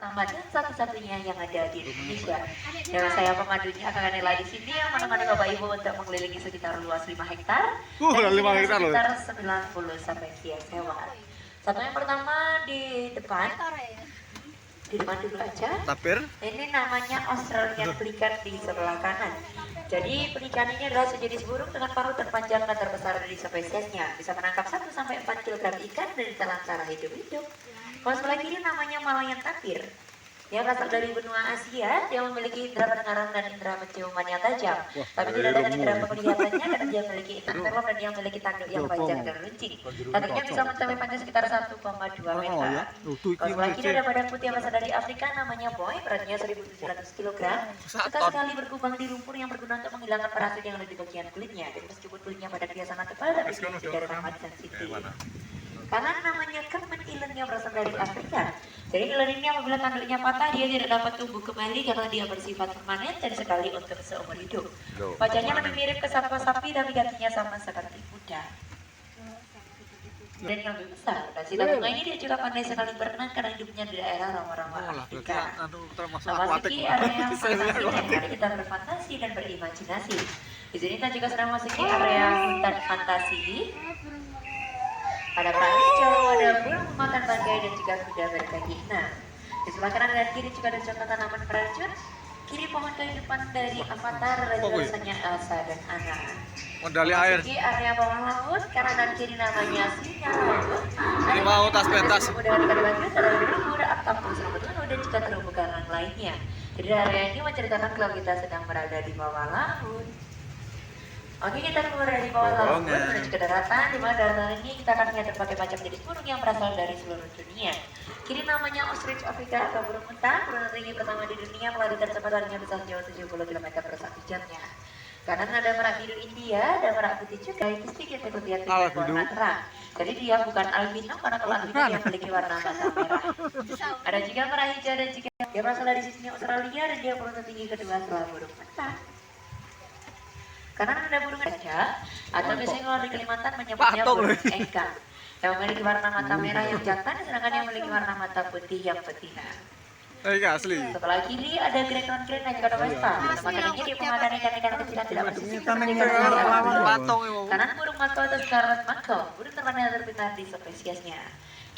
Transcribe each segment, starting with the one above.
pertama dan satu-satunya yang ada di Indonesia. Dengan saya pemandunya akan Nela di sini yang menemani Bapak Ibu untuk mengelilingi sekitar luas 5 hektar dan 5 hektar loh. sekitar 90 sampai 100 hewan. Satu yang pertama di depan dulu aja. Tapir. Ini namanya Australian Pelican di sebelah kanan. Jadi pelikan ini adalah sejenis burung dengan paruh terpanjang dan terbesar dari spesiesnya. Bisa menangkap 1 sampai 4 kg ikan dari telan cara hidup-hidup. Kalau sebelah kiri namanya Malayan tapir. Dia berasal dari benua Asia, dia memiliki indera pendengaran dan indera penciuman yang tajam. Tapi tidak dengan indera penglihatannya karena dia memiliki interlop dan dia memiliki tanduk yang panjang dan runcing. Tanduknya bisa mencapai panjang sekitar 1,2 meter. Kalau sebelah kiri ada badak putih yang berasal dari Afrika, namanya Boy, beratnya 1.700 kg. Suka sekali berkubang di lumpur yang berguna untuk menghilangkan parasut yang ada di bagian kulitnya. Jadi meskipun kulitnya badak dia sangat tebal, tapi tidak sangat sensitif. Karena namanya Kermen Ilen yang berasal dari Afrika. Jadi ilen ini apabila tanduknya patah, dia tidak dapat tumbuh kembali karena dia bersifat permanen dan sekali untuk seumur hidup. Wajahnya lebih mirip ke satwa sapi tapi kakinya sama seperti kuda. Dan yang lebih besar, dan si bunga ini dia juga pandai sekali berenang karena hidupnya di daerah rawa-rawa Afrika. Memasuki area yang fantasi dan mari kita berfantasi dan berimajinasi. Di sini kita juga sedang memasuki area hutan fantasi. Ada kerang hijau, ada burung memakan bangkai dan juga kuda berkaki 6. Di sebelah kanan dan kiri juga ada contoh tanaman merajut. Kiri pohon kehidupan dari Avatar, rasanya Elsa dan Anna. Medali air. Di area bawah laut, kanan dan kiri namanya singa laut. Ini mau tas pentas. Kemudian ada bagian ada berumur, octopus, rambut dan juga terumbu karang lainnya. Jadi area ini menceritakan kalau kita sedang berada di bawah laut. Oke, kita keluar dari bawah laut menuju ke daratan. Di mana daratan ini kita akan melihat berbagai macam jenis burung yang berasal dari seluruh dunia. Kiri namanya ostrich Afrika atau burung unta, burung tertinggi pertama di dunia, melaju kecepatannya bisa sejauh 70 km per jamnya. Kanan ada merak biru India, ada merak putih juga, itu sedikit kelebihan dengan warna terang. Jadi dia bukan albino karena kalau albino dia memiliki warna mata merah. Ada juga merak hijau dan juga dia berasal dari Sydney Australia dan dia burung tertinggi kedua setelah burung unta. Karena ada burung gajah atau biasanya kalau di Kalimantan menyebutnya burung engkang yang memiliki warna mata merah yang jantan, sedangkan yang memiliki warna mata putih yang betina. Asli. Sebelah kiri ada greyhound green dan juga domesta. Makanannya dia memakan ikan-ikan kecil yang tidak bersih. Kanan burung makau atau scarlet makau, burung terpandang yang terpintar di spesiesnya.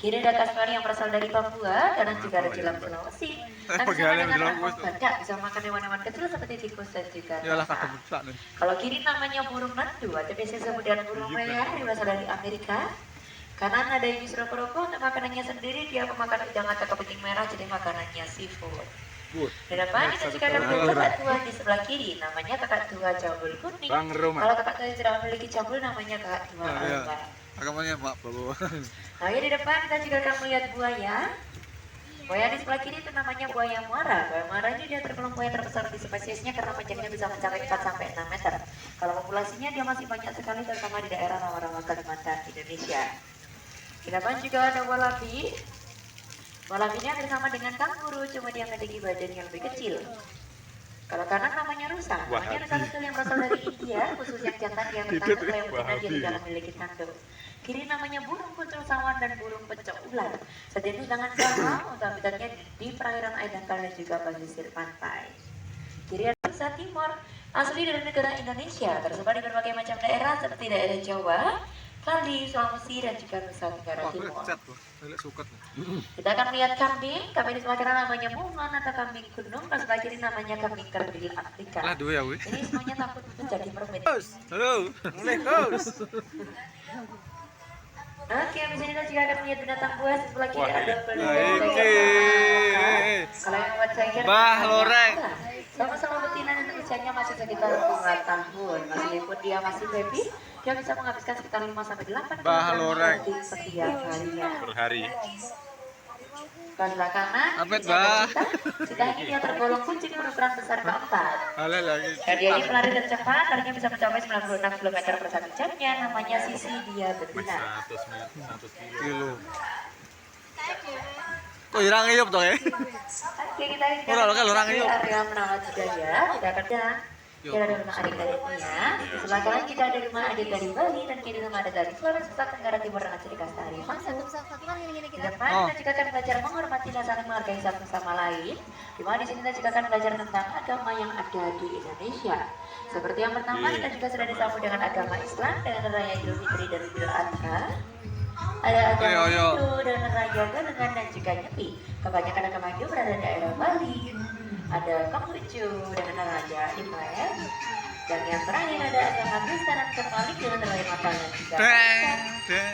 Kiri ada kasmari yang berasal dari Papua, kanan juga ada jelam Sulawesi. Dan bersama dengan badak bisa makan hewan-hewan kecil seperti tikus dan juga kalau kiri namanya burung nandu atau biasanya kemudian burung merah yang berasal dari Amerika. Kanan ada yang roko-roko untuk makanannya sendiri, dia pemakan udang atau kepiting merah jadi makanannya seafood. Di depan kita juga ada kakak tua di sebelah kiri, namanya kakak tua jambul kuning. Kalau kakak tua yang tidak memiliki jambul namanya kakak tua alba. Agamanya Pak Prabowo. Nah, di depan kita juga akan melihat buaya. Buaya di sebelah kiri itu namanya buaya muara. Buaya muara ini dia tergolong buaya terbesar di spesiesnya karena panjangnya bisa mencapai 4 sampai 6 meter. Kalau populasinya dia masih banyak sekali terutama di daerah rawa-rawa Kalimantan, Indonesia. Di depan juga ada wallaby. Wallaby ini bersama dengan kanguru, cuma dia memiliki badan yang lebih kecil. Kalau kanan namanya rusa, namanya rusa kecil yang berasal dari India, khusus yang jantan dia bertanduk, yang betina dia tidak memiliki tanduk. Kiri namanya burung kucing sawan dan burung pecok ular. Sejenis dengan galau untuk habitatnya di perairan air dangkal dan juga pesisir pantai. Kiri ada rusa timur, asli dari negara Indonesia, tersebar di berbagai macam daerah seperti daerah Jawa, Bali, Sulawesi dan juga Nusa Tenggara Timur. Kita akan lihat kambing. Kambing di sebelah kanan namanya Mulan atau kambing gunung, dan sebelah kiri namanya kambing kerdil Afrika. Ini semuanya takut menjadi permen. Halo, mulai kos. Oke, habis ini kita juga akan melihat binatang buas. Di sebelah kiri ada kalau yang buat saya Mbah Loreng. Sama-sama betina dan usianya masih sekitar 2 tahun. Meskipun dia masih baby, dia bisa menghabiskan sekitar 5 sampai 8 Mbah Loreng setiap harinya. per hari. Kalau sebelah kanan, cita ini dia tergolong kucing berukuran besar keempat. Dan dia ini pelari tercepat, larinya bisa mencapai 96 km per jamnya. Namanya Sisi, dia betina. 100 kilo. Kok irang hidup dong ya? Oke, kita area menawar budaya. Kita akan Kita ada rumah adik dari Nia. Di sebelah kanan kita ada rumah adik dari Bali dan kiri rumah adik dari Sulawesi Tenggara Timur dan Aceh Kastari. Di depan kita juga akan belajar menghormati dan saling menghargai satu sama lain. Di mana di sini kita juga akan belajar tentang agama yang ada di Indonesia. Seperti yang pertama, kita juga sudah disambut dengan agama Islam dengan raya Idul Fitri dan Idul Adha. Ada agama Hindu dengan raya Galengan dan juga Nyepi. Kebanyakan agama Hindu berada di daerah Bali. Ada Konghucu dengan raya Imlek. Dan yang terakhir ada agama Kristen dan Katolik dengan raya Natal dan juga Paskah.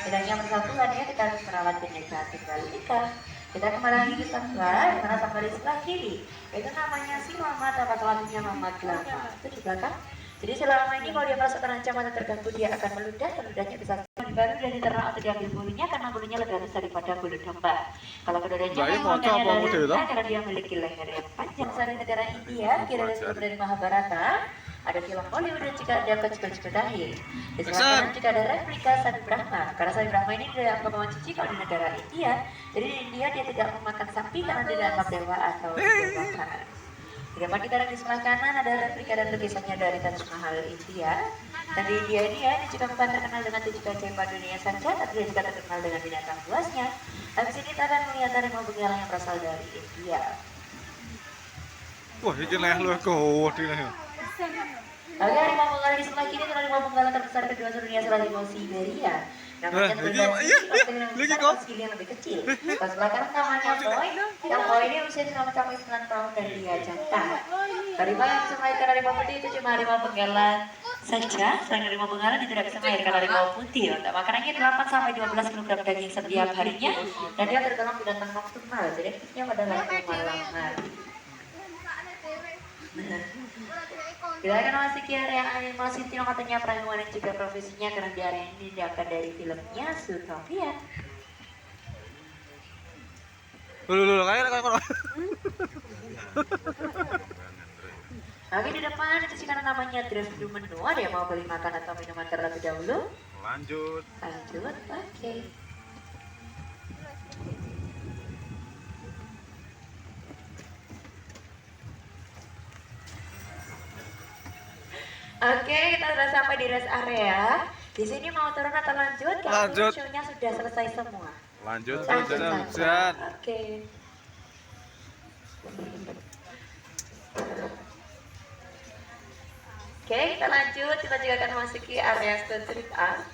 Dan yang persatuannya kita harus merawat bineka tunggal ika. Kita kembali lagi ke Sangga, di mana Sangga di sebelah kiri. Itu namanya si Mama, atau selanjutnya Mama Gelapa. Itu di belakang. Jadi selama ini kalau dia merasa terancam atau terganggu, dia akan meludah. Meludahnya bisa baru dari diternak atau diambil bulunya karena bulunya lebih halus daripada bulu domba. Kalau keduanya karena dia memiliki leher yang panjang. Dari negara India, kira dari Mahabharata, ada film Bollywood dan juga ada kecil-kecil dahil. Di sebelah kanan juga ada replika Sabi Brahma. Karena Sabi Brahma ini dianggap bawaan cici kalau di negara India. Jadi di India dia tidak memakan sapi karena tidak dianggap dewa atau dewa. Di depan kita di sebelah kanan ada replika dan lukisannya dari Taj Mahal India. Dan di India ini ya, ini juga bukan terkenal dengan 7 gajah dunia saja, tapi dia juga terkenal dengan binatang buasnya. Habis ini kita akan melihat harimau benggala yang berasal dari India. Wah, ini lah lu kau di lah. Oke, harimau benggala di sebelah kiri adalah harimau benggala terbesar kedua sedunia setelah harimau Siberia. Namanya yang lebih kecil. Pas sebelah kanan namanya Boy. Yang Boy ini usia selama sampai 9 tahun dan dia jantan. Harimau yang bisa melahirkan harimau putih itu cuma harimau benggala saja. Selain harimau benggala dia tidak bisa melahirkan harimau putih. Untuk makanannya 8 sampai 12 kg daging setiap harinya. Dan dia tergolong binatang nokturnal. Jadi aktifnya pada waktu malam hari. Kita akan memasuki area animasi Tino katanya peranuan dan juga profesinya karena di area ini diangkat dari filmnya Zootopia. Kayak Oke, di depan itu sih karena namanya drive thru menu. Ada yang mau beli makan atau minuman terlebih dahulu? Lanjut, oke. Oke, kita sudah sampai di rest area. Di sini mau turun atau lanjut? Lanjut. Show-nya sudah selesai semua. lanjut. Oke. Oke, kita lanjut. Kita juga akan memasuki area street art.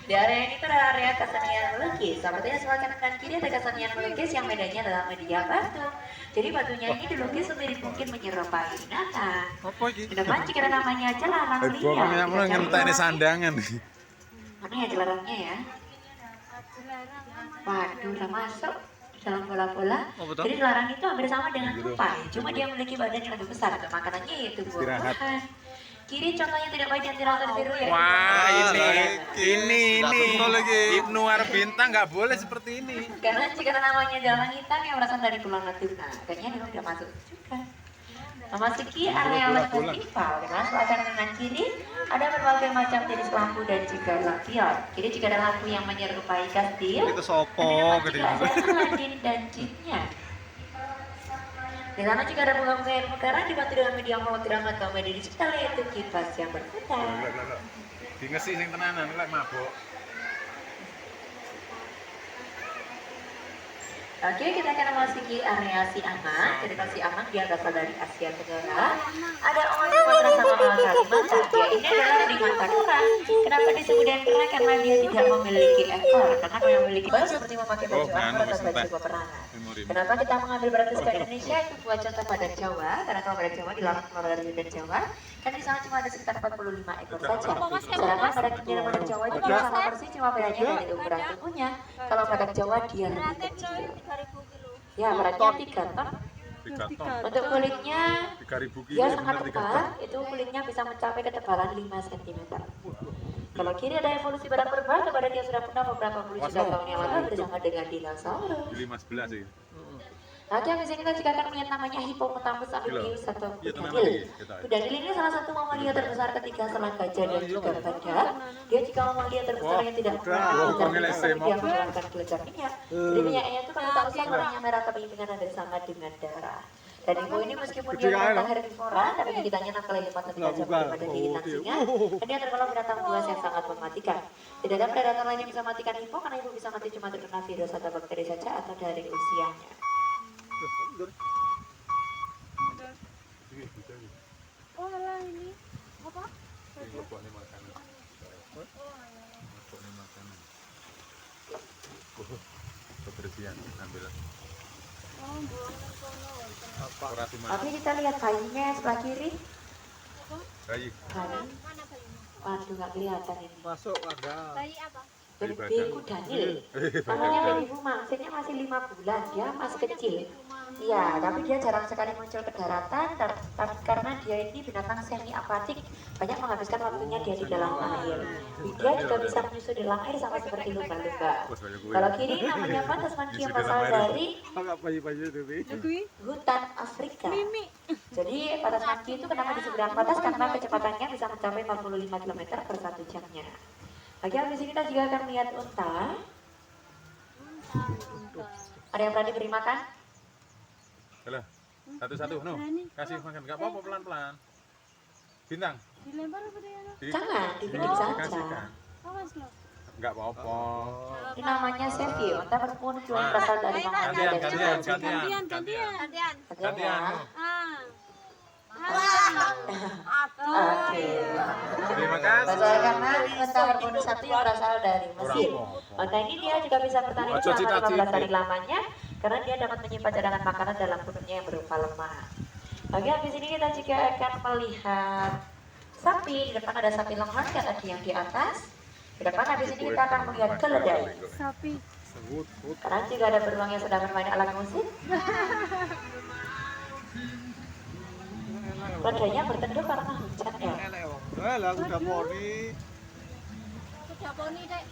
Di area ini ada area kesenian melukis. Sepertinya sebelah kanan dan kiri ada kesenian melukis yang bedanya adalah media batu. Jadi batunya ini dilukis semirip mungkin menyerupai binatang. Apa iki? Di depan jika namanya celarang liar. Pokoknya mulai ngenteni sandangan. Mana ya celarangnya ya? Waduh, udah masuk dalam bola-bola. Jadi celarang itu hampir sama dengan tupai. Cuma dia memiliki badan yang lebih besar. Untuk makanannya yaitu buah-buahan. Kiri contohnya tidak baik dan tidak tertiru ya. Wah, ini Ibnu Arbintang nggak boleh seperti ini. Karena jika namanya jalan hitam yang berasal dari Pulau Natuna, kayaknya dia tidak masuk juga. Memasuki area festival, dengan sebelah kanan dan kiri ada berbagai macam jenis lampu dan juga lampion. Kiri juga ada lampu yang menyerupai kastil. Itu sopo gede. Ada Aladin dan jinnya. Di sana juga ada bunga-bunga yang mekaran dibantu dengan media hologram atau media digital yaitu kipas yang berputar. Di ngesi sing tenanan lek mabuk. Oke, kita akan memasuki area Siamang. Cerita Siamang dia berasal dari Asia Tenggara. Ada orang Sumatera sama orang Kalimantan. Dia ini adalah primata kera. Kenapa disebut kera? Karena dia tidak memiliki ekor. Karena kalau memiliki ekor seperti memakai baju armor atau baju peperangan. Kenapa kita mengambil berarti ke Indonesia? Itu buat contoh pada Jawa. Karena kalau pada Jawa di laut dari dan Jawa, kan di sana cuma ada sekitar 45 ekor saja. Sedangkan pada Kepulauan pada Jawa itu sama persis, cuma bedanya dari ukuran tubuhnya. Kalau pada Jawa dia lebih kecil. Ya, beratnya 3 ton. Untuk kulitnya, dia sangat tebal. Itu kulitnya bisa mencapai ketebalan 5 cm. Kalau kiri ada evolusi badan purba, kepada dia sudah punah beberapa puluh juta tahun yang lalu bersama dengan dinosaurus. 511 sih. Nanti yang biasanya kita juga akan melihat namanya Hippopotamus amphibius atau Pudadil. Pudadil ini salah satu mamalia terbesar ketiga selain gajah dan juga badak. Dia juga mamalia terbesar yang tidak mengeluarkan dia mengeluarkan kelenjar minyak. Jadi minyaknya itu kalau tak usah warnanya merah tapi dengan ada sama dengan darah. Dan ibu ini meskipun dia binatang herbivora, tapi gigitannya 6 kali lipat lebih tajam daripada gigitan singa. Dan dia tergolong binatang buas yang sangat mematikan. Tidak ada predator lain yang bisa mematikan ibu karena ibu bisa mati cuma terkena virus atau bakteri saja atau dari usianya. Oh lah ini apa? Kebersihan ambil. Oh, buang ke sono. Tapi kita lihat bayinya sebelah kiri. Bayi. Bayi. Mana bayinya? Waduh, nggak kelihatan ini. Masuk ada. Bayi apa? Beku Daniel. Namanya baby mangsitnya masih 5 bulan, dia masih kecil. Iya, tapi dia jarang sekali muncul ke daratan karena dia ini binatang semi akuatik, banyak menghabiskan waktunya dia di dalam air. Dia juga bisa menyusui di dalam air sama seperti lumba-lumba. Kalau kiri namanya apa? Tasmania yang berasal dari Agak bayi-bayi itu. hutan Afrika. Jadi patas monkey itu kenapa disebut patas karena kecepatannya bisa mencapai 45 km per 1 jamnya. Oke, habis ini kita juga akan lihat unta. Ada yang berani beri makan? Alah, satu-satu, no. Kasih makan, nggak apa-apa pelan-pelan. Bintang. Dilempar apa dia? Jangan, dikit saja. Kasihkan. Awas loh. Nggak apa-apa. Ini namanya Sevi, unta berpuncu yang berasal dari Mongolia dan juga Cina. Gantian. Gantian ya. Oke. Terima kasih. Betul, karena unta berbulu satu yang berasal dari Mesir. Unta ini dia juga bisa bertahan selama 15 hari lamanya karena dia dapat menyimpan cadangan makanan dalam perutnya yang berupa lemak. Oke, habis ini kita juga akan melihat sapi. Di depan ada sapi longhorn yang tadi yang di atas. Di depan habis ini kita akan melihat keledai. Sapi. Karena juga ada beruang yang sedang bermain alat musik. Keledainya berteduh karena hujan ya. Lah udah poni. Sudah poni dek.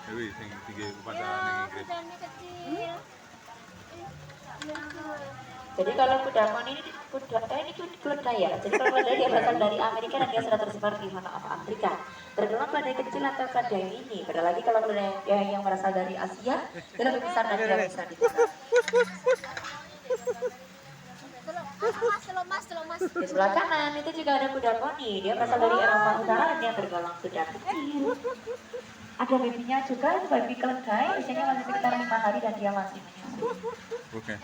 Dewi, sing tiga upacara ning Inggris. Kudanya kecil. Jadi kalau kuda poni ini ini keledai ya. Jadi kalau keledai dia berasal dari Amerika dan dia sudah tersebar di mana Afrika. Tergolong keledai kecil atau keledai mini. Beda lagi kalau keledai yang berasal dari Asia, dia lebih besar dan dia bisa ditekan. Mas. Di sebelah kanan itu juga ada kuda poni. Dia berasal dari Eropa Utara dan dia tergolong kuda kecil. Ada babynya juga, itu baby keledai. Usianya masih sekitar 5 hari dan dia masih menyusui. Oke.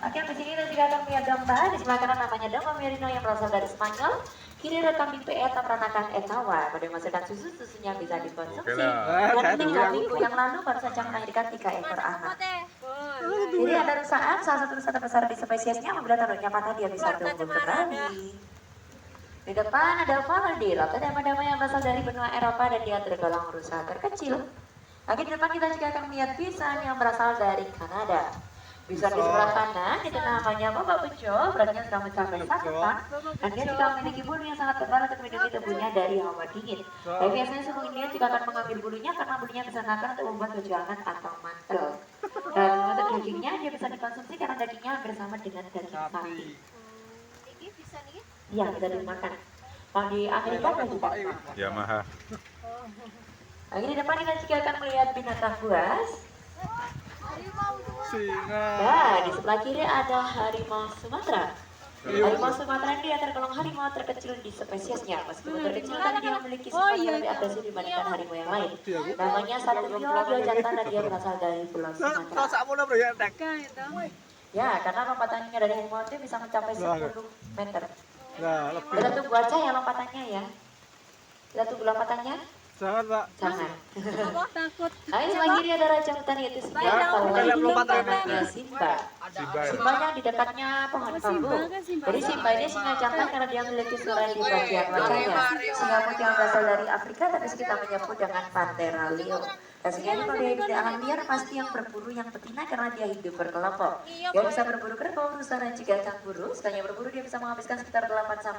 Oke, di sini kita juga akan melihat domba. Di sebelah kanan namanya domba merino yang berasal dari Spanyol. Kiri ada kambing PE atau peranakan Etawa. Pada menghasilkan susunya bisa dikonsumsi. Dan ini minggu yang lalu baru saja melahirkan 3 ekor anak. Jadi ada rusaan, salah satu rusa terbesar di spesiesnya. Apabila tanduknya patah dia bisa tumbuh kembali. Di depan ada Valadil atau dama-dama yang berasal dari benua Eropa dan dia tergolong rusa terkecil. Lagi di depan kita juga akan melihat bison yang berasal dari Kanada. Bison di sebelah kanan itu namanya Bapak Bejo, beratnya sudah mencapai 1 ton dan dia juga memiliki bulu yang sangat tebal untuk melindungi tubuhnya dari hawa dingin. Dan biasanya suku India juga akan mengambil bulunya karena bulunya digunakan untuk membuat baju hangat atau mantel. Dan untuk dagingnya dia bisa dikonsumsi karena dagingnya hampir sama dengan daging sapi. Ini bisa nih. Iya, bisa dimakan. Kalau di Amerika kan juga. Yamaha. Lagi di depan kita juga akan melihat binatang buas. Singa. Nah, di sebelah kiri ada harimau Sumatera. Harimau Sumatera ini dia tergolong harimau terkecil di spesiesnya. Meskipun terkecil, tapi dia memiliki sifat yang lebih agresif dibandingkan harimau yang lain. Namanya Satrio, dia jantan dan dia berasal dari Pulau Sumatera. Sakmono bro ya tek. Ya, karena lompatannya dari harimau itu bisa mencapai 10 meter. Nah, lebih. Kita tunggu aja ya lompatannya ya. Kita tunggu lompatannya. Jangan, Pak. Jangan. Apa takut? Nah, ini sebelah kiri ada raja hutan yaitu Simba. Kalau ini namanya Simba. Simbanya di dekatnya pohon bambu. Jadi Simba ini singa jantan karena dia memiliki suara di bagian wajahnya. Singa putih yang berasal dari Afrika tapi kita menyebut dengan Panthera leo. Dan singa ini kalau dia hidup di alam liar pasti yang berburu yang betina karena dia hidup berkelompok. Dia bisa berburu kerbau, rusa dan juga kanguru. Sekalinya berburu dia bisa menghabiskan sekitar 8-15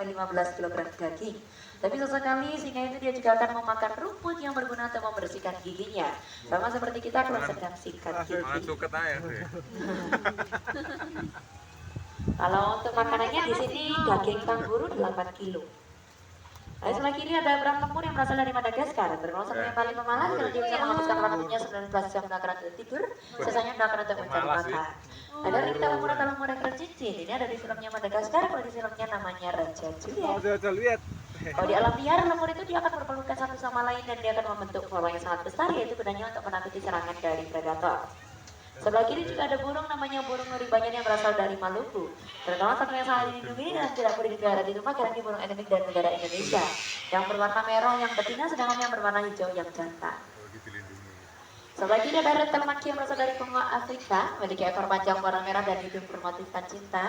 kg daging. Tapi sesekali singa itu dia juga akan memakan rumput yang berguna untuk membersihkan giginya. Sama seperti kita kalau sedang sikat gigi. Malah suket aja sih. Kalau untuk makanannya di sini daging kanguru 8 kilo. Lalu sebelah kiri ada Abraham Lemur yang berasal dari Madagaskar. Bernosa yang paling pemalas karena dia bisa menghabiskan waktunya 19 jam melakukan tidur, sisanya melakukan untuk mencari Pemalas, makan. Ada Rita Lemur atau Lemur yang cincin. Ini ada di filmnya Madagaskar, kalau di filmnya namanya Raja Juliet. Oh, udah lihat. Kalau di alam liar, lemur itu dia akan berpelukan satu sama lain dan dia akan membentuk pola yang sangat besar, yaitu gunanya untuk menakuti serangan dari predator. Sebelah kiri juga ada burung namanya burung nuri banyak yang berasal dari Maluku. Terkenal satu yang sangat dilindungi dan tidak boleh dipelihara di rumah karena ini burung endemik dari negara Indonesia. Yang berwarna merah yang betina, sedangkan yang berwarna hijau yang jantan. Lagi dilindungi. Sebelah kiri ada red tail monkey yang berasal dari benua Afrika, memiliki ekor panjang warna merah dan hidung bermotifkan cinta.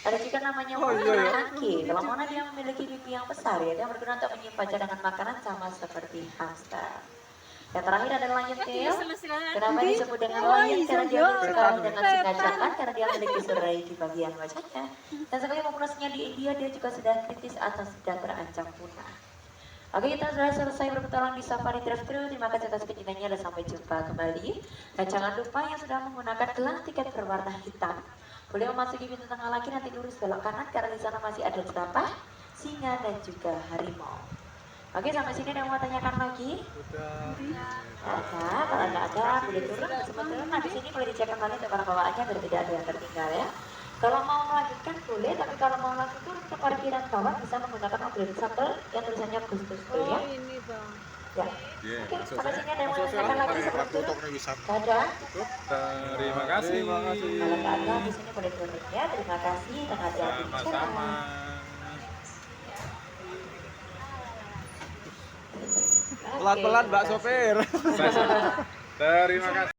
Ada juga namanya Mona monkey. Kalau Mona dia memiliki pipi yang besar, ya, dia berguna untuk menyimpan cadangan makanan sama seperti hamster. Yang terakhir ada lion tail. Kenapa disebut dengan lion? Karena dia bersekali dengan singa jantan, karena dia memiliki serai di bagian wajahnya. Dan sekali populasinya di India, dia juga sudah kritis atau sudah terancam punah. Oke, kita sudah selesai berpetualang di Safari Drive-Thru. Terima kasih atas kecintaannya dan sampai jumpa kembali. Dan jangan lupa yang sudah menggunakan gelang tiket berwarna hitam, boleh memasuki pintu tengah lagi, nanti lurus belok kanan karena di sana masih ada jerapah, singa dan juga harimau. Oke, sampai sini ada yang mau tanyakan lagi? Ada, kalau nggak ada boleh turun, sempat turun. Nah, di sini boleh dicek kembali untuk para bawaannya biar tidak ada yang tertinggal ya. Kalau mau melanjutkan boleh, tapi kalau mau langsung turun ke parkiran bawah bisa menggunakan mobil shuttle yang tulisannya Bus to School ya. ini bang. Ya. Iya, Oke, masuk sampai saya. sini ada yang mau tanyakan lagi sebelum turun? Ada. Tutup. Terima kasih. Kalau nggak ada di sini boleh turun ya. Terima kasih dan hati-hati. Sama-sama. Pelan-pelan Mbak sopir. Terima kasih.